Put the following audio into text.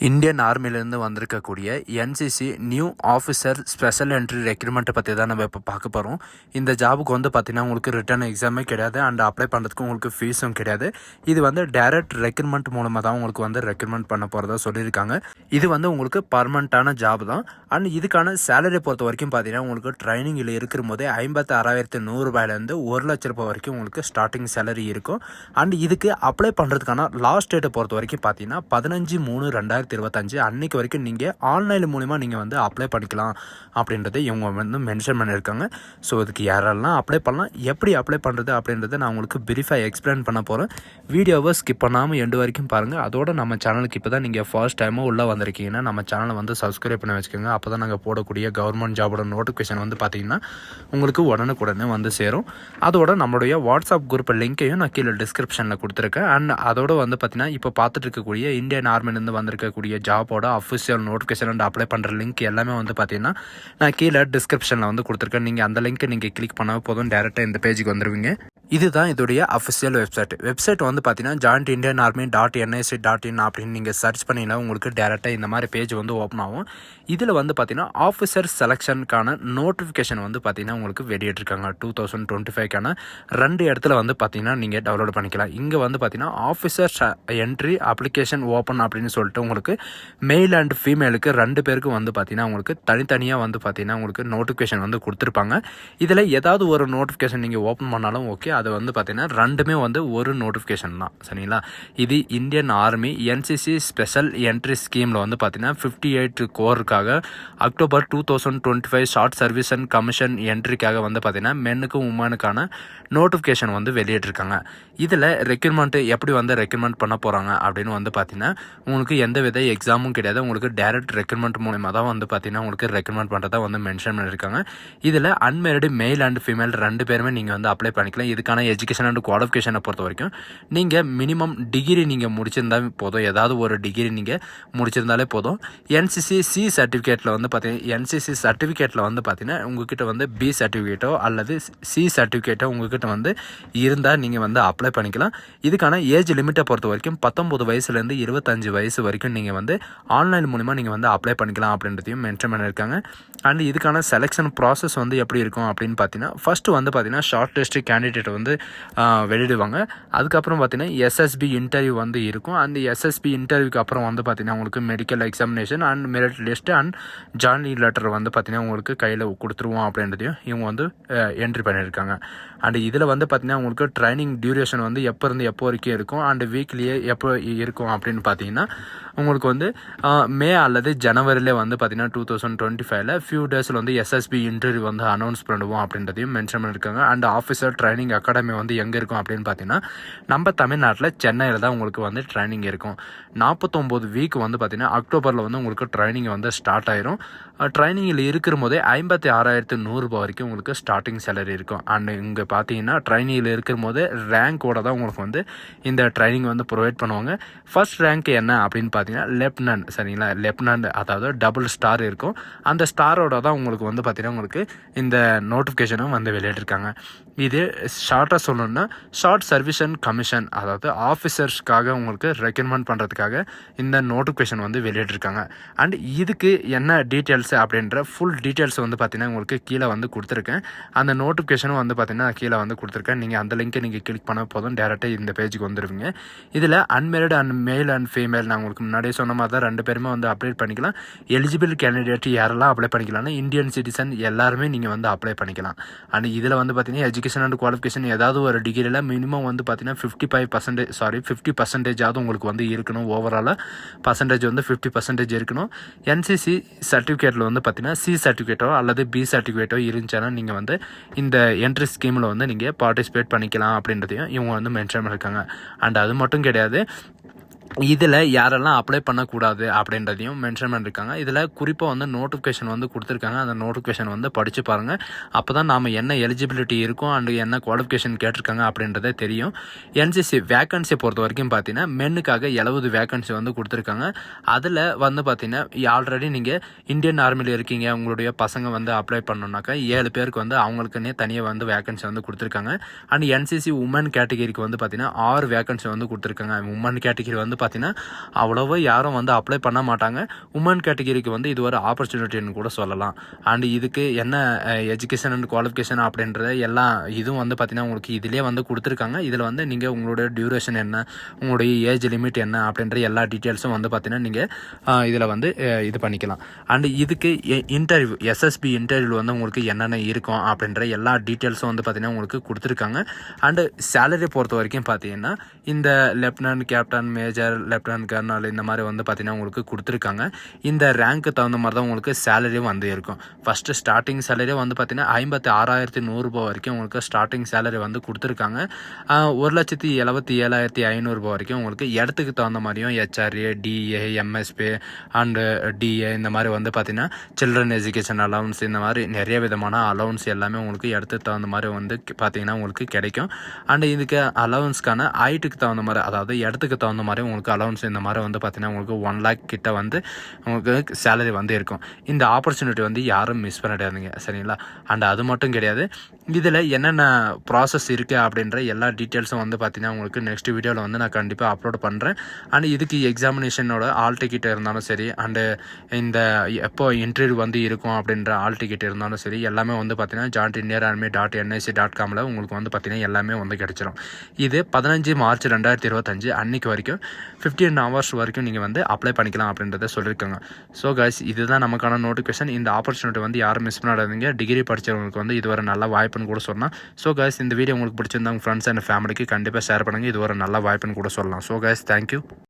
Indian ஆர்மிலேருந்து வந்திருக்கக்கூடிய NCC new officer special entry ரெக்ரூட்மெண்ட்டை பற்றி தான் நம்ம இப்போ பார்க்க போகிறோம். இந்த ஜாபுக்கு வந்து பார்த்திங்கன்னா உங்களுக்கு ரிட்டன் எக்ஸாமே கிடையாது அண்ட் அப்ளை பண்ணுறதுக்கு உங்களுக்கு ஃபீஸும் கிடையாது. இது வந்து டைரக்ட் ரெக்ரூட்மெண்ட் மூலமாக தான் உங்களுக்கு வந்து ரெக்ரூட்மெண்ட் பண்ண போகிறதா சொல்லியிருக்காங்க. இது வந்து உங்களுக்கு பர்மனண்ட்டான ஜாப் தான். அண்ட் இதுக்கான சேலரி பொறுத்த வரைக்கும் பார்த்தீங்கன்னா உங்களுக்கு ட்ரைனிங்கில் இருக்கிற போதே 56,100 ரூபாயிலேருந்து 1,00,000 ரூபாய் வரைக்கும் உங்களுக்கு ஸ்டார்டிங் சேலரி இருக்கும். அண்ட் இதுக்கு அப்ளை பண்ணுறதுக்கான லாஸ்ட் டேட்டை பொறுத்த வரைக்கும் பார்த்தீங்கன்னா 15/3/2025 அன்னைக்கு வரைக்கும் நீங்கள் ஆன்லைன் மூலிமா நீங்கள் வந்து அப்ளை பண்ணிக்கலாம் அப்படின்றத இவங்க வந்து மென்ஷன் பண்ணியிருக்காங்க. ஸோ இதுக்கு யாரெல்லாம் அப்ளை பண்ணலாம், எப்படி அப்ளை பண்ணுறது அப்படின்றத நான் உங்களுக்கு பிரீஃபாக எக்ஸ்பிளைன் பண்ண போகிறேன். வீடியோவை ஸ்கிப் பண்ணாமல் எண்டு வரைக்கும் பாருங்கள். அதோட நம்ம சேனலுக்கு இப்போ தான் நீங்கள் ஃபர்ஸ்ட் டைமாக உள்ளே வந்திருக்கீங்கன்னா நம்ம சேனலை வந்து சப்ஸ்கிரைப் பண்ணி வச்சுக்கோங்க. அப்போ தான் நாங்கள் போடக்கூடிய கவர்மெண்ட் ஜாபோட நோட்டிஃபிகேஷன் வந்து பார்த்திங்கன்னா உங்களுக்கு உடனுக்குடனே வந்து சேரும். அதோட நம்மளுடைய வாட்ஸ்அப் குரூப் லிங்க்கையும் நான் கீழே டிஸ்கிரிப்ஷனில் கொடுத்துருக்கேன். அண்ட் அதோட வந்து பார்த்திங்கன்னா இப்போ பார்த்துட்டு இருக்கக்கூடிய இந்தியன் ஆர்மிலேருந்து வந்திருக்கக்கூடிய ஜாபோட அஃபிஷியல் நோட்டிஃபிகேஷன் அண்ட் அப்ளை பண்ணுற லிங்க் எல்லாமே வந்து பார்த்தீங்கன்னா நான் கீழே டிஸ்கிரிப்ஷனில் வந்து கொடுத்துருக்கேன். நீங்கள் அந்த லிங்க்கை நீங்கள் கிளிக் பண்ணால் போதும், டேரெக்டாக இந்த பேஜுக்கு வந்துடுவீங்க. இதுதான் இதோடைய அஃபிஷியல் வெப்சைட் வந்து பார்த்தீங்கன்னா jointindianarmy.nic.in அப்படின்னு நீங்கள் சர்ச் பண்ணிங்கன்னா உங்களுக்கு டேரெக்டாக இந்த மாதிரி பேஜ் வந்து ஓப்பன் ஆகும். இதில் வந்து பார்த்தீங்கன்னா ஆஃபீஸர் செலெக்ஷனுக்கான நோட்டிஃபிகேஷன் வந்து பார்த்தீங்கன்னா உங்களுக்கு வெளியிட்டிருக்காங்க. 2025க்கான 2 இடத்துல வந்து பார்த்தீங்கன்னா நீங்கள் டவுன்லோட் பண்ணிக்கலாம். இங்கே வந்து பார்த்தீங்கன்னா ஆஃபீஸர் என்ட்ரி அப்ளிகேஷன் ஓப்பன் அப்படின்னு சொல்லிட்டு உங்களுக்கு மெயில் அண்ட் ஃபீமேலுக்கு 2 பேருக்கு வந்து பார்த்தீங்கன்னா உங்களுக்கு தனித்தனியாக வந்து பார்த்தீங்கன்னா உங்களுக்கு நோட்டிஃபிகேஷன் வந்து கொடுத்துருப்பாங்க. இதில் ஏதாவது ஒரு நோட்டிஃபிகேஷன் நீங்கள் ஓப்பன் பண்ணாலும் ஓகே, அது வந்து பார்த்தீங்கன்னா 2மே வந்து ஒரு நோட்டிஃபிகேஷன் தான், சரிங்களா. இது Indian army NCC special entry ஸ்கீமில் வந்து பார்த்தீங்கன்னா 58 கோருக்காக October 2025 short service and commission என்ட்ரிக்காக வந்து பார்த்தீங்கன்னா மென்னுக்கும் உமனுக்கான நோட்டிஃபிகேஷன் வந்து வெளியிட்டிருக்காங்க. இதில் ரெக்ரூட்மெண்ட் எப்படி வந்து ரெக்ரூட்மெண்ட் பண்ண போகிறாங்க அப்படின்னு வந்து பார்த்தீங்கன்னா உங்களுக்கு எந்த வித எக்ஸாமும் கிடையாது. உங்களுக்கு டைரக்ட் ரெக்ரூட்மெண்ட் மூலமாக தான் வந்து பார்த்தீங்கன்னா உங்களுக்கு ரெக்ரூட்மெண்ட் பண்ணுறதா வந்து மென்ஷன் பண்ணியிருக்காங்க. இதில் அன்மேரிடு மேல் அண்ட் ஃபீமேல் 2 பேருமே நீங்கள் வந்து அப்ளை பண்ணிக்கலாம். இதுக்கான எஜுகேஷன் அண்ட் குவாலிஃபிகேஷனை பொறுத்த வரைக்கும் நீங்கள் மினிமம் டிகிரி நீங்கள் முடிச்சிருந்தாலே போதும், ஏதாவது ஒரு டிகிரி நீங்கள் முடிச்சிருந்தாலே போதும். என்சிசி சி சர்டிஃபிகேட்டில் வந்து பார்த்தீங்கன்னா என்சிசி சர்டிஃபிகேட்டில் வந்து பார்த்தீங்கன்னா உங்ககிட்ட வந்து பி சர்டிஃபிகேட்டோ அல்லது சி சர்டிஃபிகேட்டோ உங்ககிட்ட வந்து இருந்தால் நீங்கள் வந்து அப்ளை பண்ணிக்கலாம். இதுக்கான ஏஜ் லிமிட்டை பொறுத்த வரைக்கும் 19 வயசுலேருந்து 25 வயசு வரைக்கும் நீங்கள் வந்து ஆன்லைன் மூலிமா நீங்கள் வந்து அப்ளை பண்ணிக்கலாம் அப்படின்றதையும் மென்ஷன் பண்ணியிருக்காங்க. அண்ட் இதுக்கான செலெக்ஷன் ப்ராசஸ் வந்து எப்படி இருக்கும் அப்படின்னு பார்த்தீங்கன்னா ஃபஸ்ட்டு வந்து பார்த்தீங்கன்னா ஷார்ட் லிஸ்ட் கேண்டிடேட் வந்து வெளியிடுவாங்க. அதுக்கப்புறம் பார்த்தீங்கன்னா எஸ்எஸ்பி இன்டர்வியூ வந்து இருக்கும். அந்த எஸ்எஸ்பி இன்டர்வியூக்கு அப்புறம் வந்து பார்த்தீங்கன்னா உங்களுக்கு medical examination and merit list and joining letter வந்து பார்த்தீங்கன்னா உங்களுக்கு கையில் கொடுத்துருவோம் அப்படின்றதையும் இவங்க வந்து என்ட்ரி பண்ணியிருக்காங்க. அண்ட் இதில் வந்து பார்த்தீங்கன்னா உங்களுக்கு ட்ரைனிங் டியூரேஷன் வந்து எப்போ இருந்து எப்போ வரைக்கும் இருக்கும் அண்ட் வீக்லியே எப்போ இருக்கும் அப்படின்னு பார்த்தீங்கன்னா உங்களுக்கு வந்து மே அல்லது ஜனவரியில் வந்து பார்த்தீங்கன்னா 2025 ஃபியூ டேஸில் வந்து எஸ்எஸ்பி இன்டர்வியூ வந்து அனௌன்ஸ் பண்ணுவோம் அப்படின்றதையும் மென்ஷன் பண்ணியிருக்காங்க. அண்ட் ஆஃபீஸர் ட்ரைனிங் அகாடமி வந்து எங்கே இருக்கும் அப்படின்னு பார்த்தீங்கன்னா நம்ம தமிழ்நாட்டில் சென்னையில் தான் உங்களுக்கு வந்து ட்ரைனிங் இருக்கும். 49 வீக் வந்து பார்த்தீங்கன்னா அக்டோபரில் வந்து உங்களுக்கு ட்ரைனிங் வந்து ஸ்டார்ட் ஆயிரும். ட்ரைனிங்கில் இருக்கிற போதே 56,100 ரூபாய் வரைக்கும் உங்களுக்கு ஸ்டார்டிங் சேலரி இருக்கும். அண்ட் இங்கே பார்த்தீங்கன்னா ட்ரைனிங்கில் இருக்கிற போதே ரேங்கோட தான் உங்களுக்கு வந்து இந்த ட்ரைனிங் வந்து ப்ரொவைட் பண்ணுவாங்க. ஃபர்ஸ்ட் ரேங்க் என்ன அப்படின்னு பார்த்தீங்கன்னா லெப்டினன்ட், சரிங்களா. லெப்டினன்ட் அதாவது டபுள் ஸ்டார் இருக்கும். அந்த ஸ்டாரோட தான் உங்களுக்கு வந்து பார்த்தீங்கன்னா உங்களுக்கு இந்த நோட்டிஃபிகேஷனும் வந்து வெளியிட்டிருக்காங்க. இது ஷார்ட்டாக சொல்லணும்னா ஷார்ட் சர்வீஸ் அண்ட் கமிஷன், அதாவது ஆஃபீஸர்ஸ்க்காக உங்களுக்கு ரெக்ரூட்மெண்ட் பண்ணுறதுக்காக இந்த நோட்டிஃபிகேஷன் வந்து வெளியிட்டிருக்காங்க. அண்ட் இதுக்கு என்ன டீட்டெயில்ஸ் அப்படின்ற ஃபுல் டீட்டெயில்ஸ் வந்து பார்த்தீங்கன்னா உங்களுக்கு கீழே வந்து கொடுத்துருக்கேன். அந்த நோட்டிஃபிகேஷனும் வந்து பார்த்தீங்கன்னா கீழே வந்து கொடுத்துருக்கேன். நீங்கள் அந்த லிங்க்கை நீங்கள் கிளிக் பண்ண போதும் டேரெக்டாக இந்த பேஜுக்கு வந்துடுவீங்க. இதில் unmarried and male and female நான் உங்களுக்கு முன்னாடியே சொன்ன மாதிரி தான் 2 பேருமே வந்து அப்ளை பண்ணிக்கலாம். எலிஜிபிள் கேண்டிடேட் யாரெல்லாம் அப்ளை பண்ணிக்கலாம்னா இந்தியன் சிட்டிசன் எல்லாருமே நீங்கள் வந்து அப்ளை பண்ணிக்கலாம். அண்ட் இதில் வந்து பார்த்தீங்கன்னா எஜுகேஷன் அண்ட் குவாலிஃபிகேஷன் ஏதாவது ஒரு டிகிரியில் மினிமம் வந்து பார்த்தீங்கன்னா 50% உங்களுக்கு வந்து இருக்கணும். ஓவராலாக பர்சன்டேஜ் வந்து 50% இருக்கணும். என்சிசி சர்டிஃபிகேட்டில் வந்து பார்த்தீங்கன்னா சி சர்டிஃபிகேட்டோ அல்லது பி சர்டிஃபிகேட்டோ இருந்துச்சுன்னா நீங்கள் வந்து இந்த என்ட்ரி ஸ்கீமில் வந்து நீங்கள் பார்ட்டிசிபேட் பண்ணிக்கலாம் அப்படின்றதையும் இவங்க வந்து மென்ஷன் பண்ணியிருக்காங்க. அண்ட் அது மட்டும் கிடையாது, இதில் யாரெல்லாம் அப்ளை பண்ணக்கூடாது அப்படின்றதையும் மென்ஷன் பண்ணியிருக்காங்க. இதில் குறிப்பாக வந்து நோட்டிஃபிகேஷன் வந்து கொடுத்துருக்காங்க. அந்த நோட்டிஃபிகேஷன் வந்து படித்து பாருங்கள். அப்போ தான் நாம் என்ன எலிஜிபிலிட்டி இருக்கும் அண்ட் என்ன குவாலிஃபிகேஷன் கேட்டிருக்காங்க அப்படின்றதே தெரியும். என்சிசி வேக்கன்சி பொறுத்த வரைக்கும் பார்த்தீங்கன்னா மென்னுக்காக 70 வேக்கன்சி வந்து கொடுத்துருக்காங்க. அதில் வந்து பார்த்தீங்கன்னா ஆல்ரெடி நீங்கள் இந்தியன் ஆர்மியில் இருக்கீங்க, உங்களுடைய பசங்க வந்து அப்ளை பண்ணணுன்னாக்கா 7 பேருக்கு வந்து அவங்களுக்குன்னே தனியாக வந்து வேக்கன்சி வந்து கொடுத்துருக்காங்க. அண்ட் என்சிசி உமன் கேட்டகிரிக்கு வந்து பார்த்தீங்கன்னா 6 வேக்கன்சி வந்து கொடுத்துருக்காங்க. உமன் கேட்டகிரி வந்து பார்த்தீங்கன்னா அவ்வளோவா யாரும் வந்து அப்ளை பண்ண மாட்டாங்க. உமன் கேட்டகிரிக்கு வந்து இது ஒரு ஆப்பர்ச்சுனிட்டின்னு கூட சொல்லலாம். அண்ட் இதுக்கு என்ன எஜுகேஷன் அண்ட் குவாலிஃபிகேஷன் அப்படின்ற எல்லா இதுவும் வந்து பார்த்தீங்கன்னா உங்களுக்கு இதிலே வந்து கொடுத்துருக்காங்க. இதில் வந்து நீங்கள் உங்களோட டியூரேஷன் என்ன, உங்களுடைய ஏஜ் லிமிட் என்ன அப்படின்ற எல்லா டீட்டெயில்ஸும் வந்து பார்த்தீங்கன்னா நீங்கள் இதில் வந்து இது பண்ணிக்கலாம். அண்ட் இதுக்கு இன்டர்வியூ எஸ்எஸ்பி இன்டர்வியூ வந்து உங்களுக்கு என்னென்ன இருக்கும் அப்படின்ற எல்லா டீட்டெயில்ஸும் வந்து பார்த்தீங்கன்னா உங்களுக்கு கொடுத்துருக்காங்க. அண்டு சேலரி பொறுத்த வரைக்கும் பார்த்தீங்கன்னா இந்த lieutenant, captain, major, lieutenant colonel இந்த மாதிரி வந்து பார்த்தீங்கன்னா உங்களுக்கு கொடுத்துருக்காங்க. இந்த ரேங்க்கு தகுந்த மாதிரி தான் உங்களுக்கு சேலரியும் வந்து இருக்கும். ஃபஸ்ட்டு ஸ்டார்டிங் சேலரி வந்து பார்த்தீங்கன்னா 56,100 ரூபா வரைக்கும் உங்களுக்கு ஸ்டார்டிங் சேலரி வந்து கொடுத்துருக்காங்க. 1,77,500 ரூபா வரைக்கும் உங்களுக்கு இடத்துக்கு தகுந்த மாதிரியும் HRA, DA, MSP and DA இந்த மாதிரி வந்து பார்த்தீங்கன்னா சில்ட்ரன் எஜுகேஷன் அலவன்ஸ் இந்த மாதிரி நிறைய விதமான அலவன்ஸ் எல்லாமே உங்களுக்கு இடத்துக்கு தகுந்த மாதிரி வந்து பார்த்தீங்கன்னா உங்களுக்கு கிடைக்கும். அண்ட் இதுக்கு அலவன்ஸ்க்கான ஹைட்டுக்கு தகுந்த மாதிரி, அதாவது இடத்துக்கு தகுந்த மாதிரி உங்களுக்கு அலவன்ஸ் இந்த மாதிரி வந்து பார்த்தீங்கன்னா உங்களுக்கு 1 lakh கிட்ட வந்து உங்களுக்கு சேலரி வந்து இருக்கும். இந்த ஆப்பர்ச்சுனிட்டி வந்து யாரும் மிஸ் பண்ணிடாதீங்க, சரிங்களா? அண்ட் அது மட்டும் கிடையாது, இதில் என்னென்ன ப்ராசஸ் இருக்குது அப்படின்ற எல்லா டீட்டெயில்ஸும் வந்து பார்த்தீங்கன்னா உங்களுக்கு நெக்ஸ்ட் வீடியோவில் வந்து நான் கண்டிப்பாக அப்லோட் பண்ணுறேன். அண்ட் இதுக்கு எக்ஸாமினேஷனோட ஆல் டிக்கெட் இருந்தாலும் சரி, அண்டு இந்த எப்போ இன்டர்வியூ வந்து இருக்கும் அப்படின்ற ஆல் டிக்கெட் இருந்தாலும் சரி, எல்லாமே வந்து பார்த்தீங்கன்னா jointindianarmy.nic.comல உங்களுக்கு வந்து பார்த்தீங்கன்னா எல்லாமே வந்து கிடைச்சிடும். இது 15 மார்ச் 2025 அன்னைக்கு வரைக்கும் 15 hours வரைக்கும் நீங்கள் வந்து அப்ளை பண்ணிக்கலாம் அப்படின்றத சொல்லியிருக்காங்க. ஸோ கைஸ், இதுதான் நமக்கான நோட்டிஃபிகேஷன். இந்த ஆப்பர்ச்சுனிட்டி வந்து யாரும் மிஸ் பண்ணாதீங்க. டிகிரி படித்தவங்களுக்கு வந்து இது ஒரு நல்ல வாய்ப்புன்னு கூட சொல்லலாம். ஸோ கைஸ், இந்த வீடியோ உங்களுக்கு பிடிச்சிருந்தா உங்கள் ஃப்ரெண்ட்ஸ் அண்ட் ஃபேமிலிக்கு கண்டிப்பாக ஷேர் பண்ணுங்கள். இது ஒரு நல்ல வாய்ப்புன்னு கூட சொல்லலாம். So guys, thank you.